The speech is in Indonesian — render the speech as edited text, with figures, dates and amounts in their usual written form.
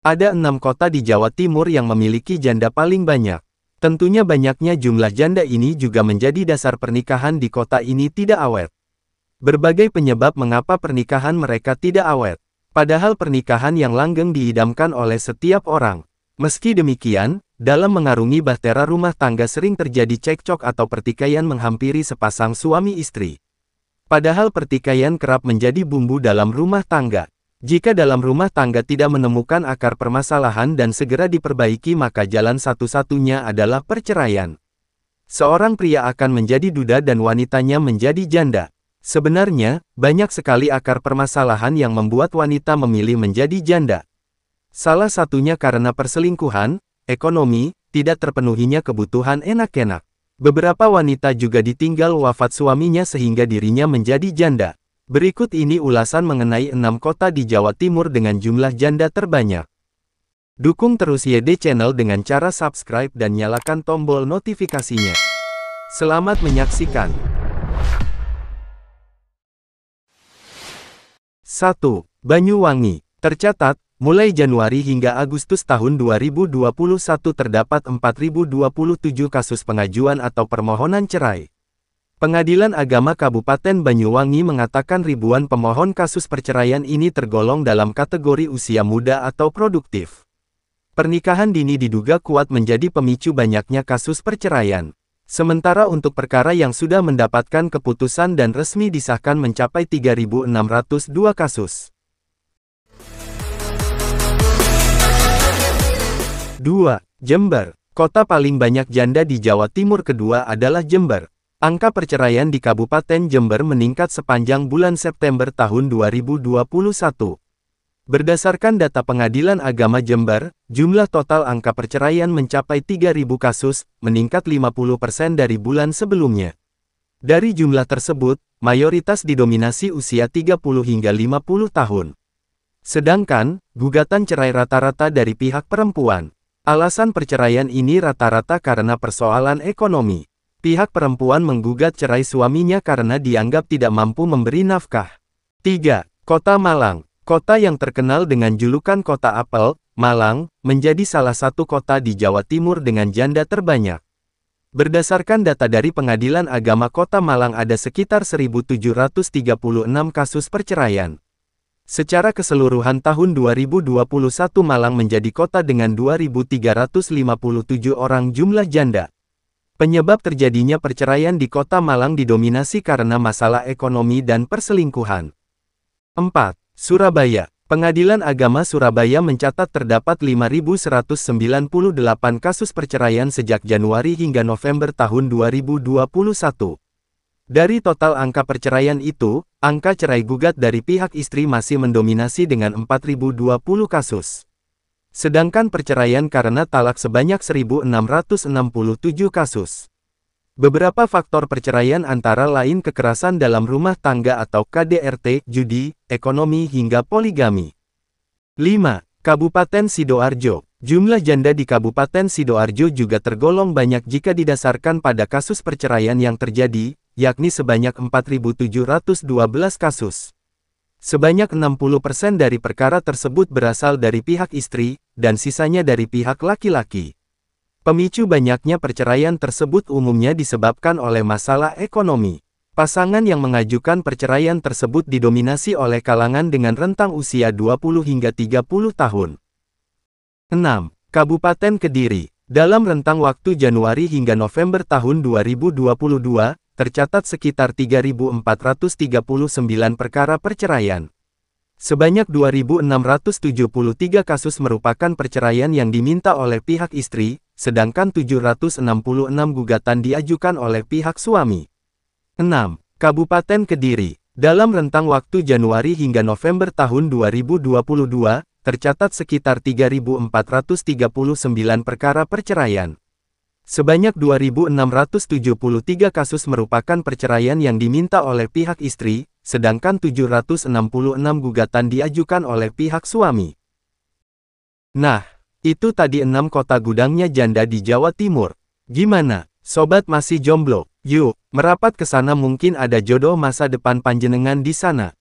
Ada 6 kota di Jawa Timur yang memiliki janda paling banyak. Tentunya banyaknya jumlah janda ini juga menjadi dasar pernikahan di kota ini tidak awet. Berbagai penyebab mengapa pernikahan mereka tidak awet. Padahal pernikahan yang langgeng diidamkan oleh setiap orang. Meski demikian, dalam mengarungi bahtera rumah tangga sering terjadi cekcok atau pertikaian menghampiri sepasang suami istri. Padahal pertikaian kerap menjadi bumbu dalam rumah tangga. Jika dalam rumah tangga tidak menemukan akar permasalahan dan segera diperbaiki, maka jalan satu-satunya adalah perceraian. Seorang pria akan menjadi duda dan wanitanya menjadi janda. Sebenarnya, banyak sekali akar permasalahan yang membuat wanita memilih menjadi janda. Salah satunya karena perselingkuhan, ekonomi, tidak terpenuhinya kebutuhan enak-enak. Beberapa wanita juga ditinggal wafat suaminya sehingga dirinya menjadi janda. Berikut ini ulasan mengenai 6 kota di Jawa Timur dengan jumlah janda terbanyak. Dukung terus YD Channel dengan cara subscribe dan nyalakan tombol notifikasinya. Selamat menyaksikan. 1. Banyuwangi. Tercatat, mulai Januari hingga Agustus tahun 2021 terdapat 4.027 kasus pengajuan atau permohonan cerai. Pengadilan Agama Kabupaten Banyuwangi mengatakan ribuan pemohon kasus perceraian ini tergolong dalam kategori usia muda atau produktif. Pernikahan dini diduga kuat menjadi pemicu banyaknya kasus perceraian. Sementara untuk perkara yang sudah mendapatkan keputusan dan resmi disahkan mencapai 3.602 kasus. 2. Jember. Kota paling banyak janda di Jawa Timur kedua adalah Jember. Angka perceraian di Kabupaten Jember meningkat sepanjang bulan September tahun 2021. Berdasarkan data Pengadilan Agama Jember, jumlah total angka perceraian mencapai 3.000 kasus, meningkat 50% dari bulan sebelumnya. Dari jumlah tersebut, mayoritas didominasi usia 30 hingga 50 tahun. Sedangkan, gugatan cerai rata-rata dari pihak perempuan. Alasan perceraian ini rata-rata karena persoalan ekonomi. Pihak perempuan menggugat cerai suaminya karena dianggap tidak mampu memberi nafkah. 3. Kota Malang. Kota yang terkenal dengan julukan Kota Apel, Malang, menjadi salah satu kota di Jawa Timur dengan janda terbanyak. Berdasarkan data dari Pengadilan Agama Kota Malang ada sekitar 1.736 kasus perceraian. Secara keseluruhan tahun 2021 Malang menjadi kota dengan 2.357 orang jumlah janda. Penyebab terjadinya perceraian di Kota Malang didominasi karena masalah ekonomi dan perselingkuhan. 4. Surabaya. Pengadilan Agama Surabaya mencatat terdapat 5.198 kasus perceraian sejak Januari hingga November tahun 2021. Dari total angka perceraian itu, angka cerai gugat dari pihak istri masih mendominasi dengan 4.020 kasus. Sedangkan perceraian karena talak sebanyak 1.667 kasus. Beberapa faktor perceraian antara lain kekerasan dalam rumah tangga atau KDRT, judi, ekonomi hingga poligami. 5. Kabupaten Sidoarjo. Jumlah janda di Kabupaten Sidoarjo juga tergolong banyak jika didasarkan pada kasus perceraian yang terjadi, yakni sebanyak 4.712 kasus. Sebanyak 60% dari perkara tersebut berasal dari pihak istri, dan sisanya dari pihak laki-laki. Pemicu banyaknya perceraian tersebut umumnya disebabkan oleh masalah ekonomi. Pasangan yang mengajukan perceraian tersebut didominasi oleh kalangan dengan rentang usia 20 hingga 30 tahun. 6. Kabupaten Kediri. Dalam rentang waktu Januari hingga November tahun 2022, tercatat sekitar 3.439 perkara perceraian. Sebanyak 2.673 kasus merupakan perceraian yang diminta oleh pihak istri, sedangkan 766 gugatan diajukan oleh pihak suami. 6. Kabupaten Kediri. Dalam rentang waktu Januari hingga November tahun 2022, tercatat sekitar 3.439 perkara perceraian. Sebanyak 2.673 kasus merupakan perceraian yang diminta oleh pihak istri, sedangkan 766 gugatan diajukan oleh pihak suami. Nah, itu tadi 6 kota gudangnya janda di Jawa Timur. Gimana, sobat masih jomblo? Yuk, merapat ke sana, mungkin ada jodoh masa depan panjenengan di sana.